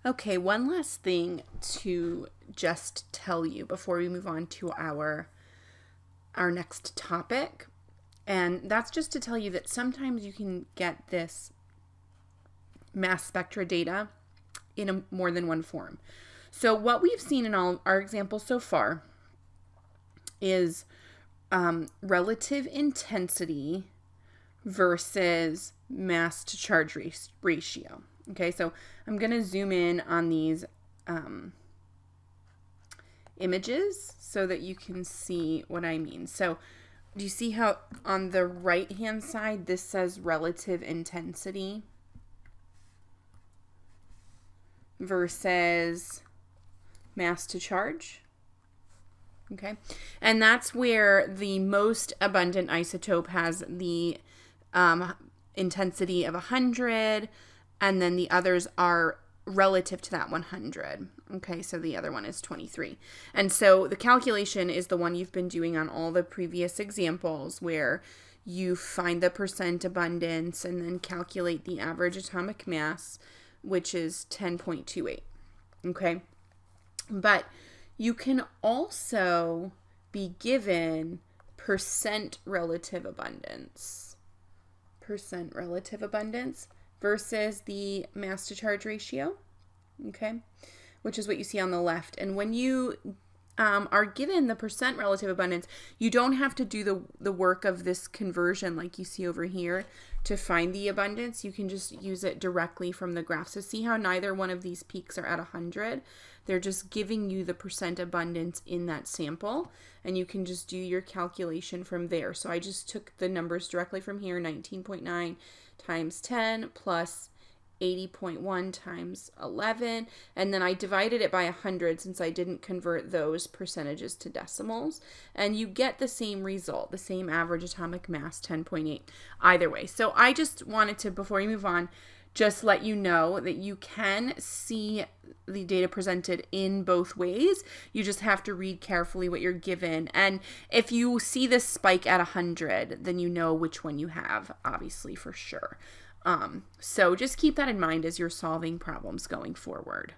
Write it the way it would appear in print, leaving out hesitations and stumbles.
Okay, one last thing to just tell you before we move on to our next topic. And that's just to tell you that sometimes you can get this mass spectra data in more than one form. So what we've seen in all our examples so far is relative intensity versus mass to charge ratio. Okay, so I'm going to zoom in on these images so that you can see what I mean. So do you see how on the right hand side this says relative intensity versus mass to charge? Okay, and that's where the most abundant isotope has the intensity of 100, and then the others are relative to that 100. Okay, so the other one is 23. And so the calculation is the one you've been doing on all the previous examples, where you find the percent abundance and then calculate the average atomic mass, which is 10.28. Okay, but you can also be given percent relative abundance versus the mass to charge ratio, okay, which is what you see on the left. And when you are given the percent relative abundance, you don't have to do the work of this conversion like you see over here to find the abundance. You can just use it directly from the graph. So see how neither one of these peaks are at 100? They're just giving you the percent abundance in that sample, and you can just do your calculation from there. So I just took the numbers directly from here, 19.9 times 10 plus 80.1 times 11, and then I divided it by 100 since I didn't convert those percentages to decimals, and you get the same result, the same average atomic mass, 10.8, either way. So I just wanted to, before you move on, just let you know that you can see the data presented in both ways. You just have to read carefully what you're given. And if you see this spike at 100, then you know which one you have, obviously, for sure. So just keep that in mind as you're solving problems going forward.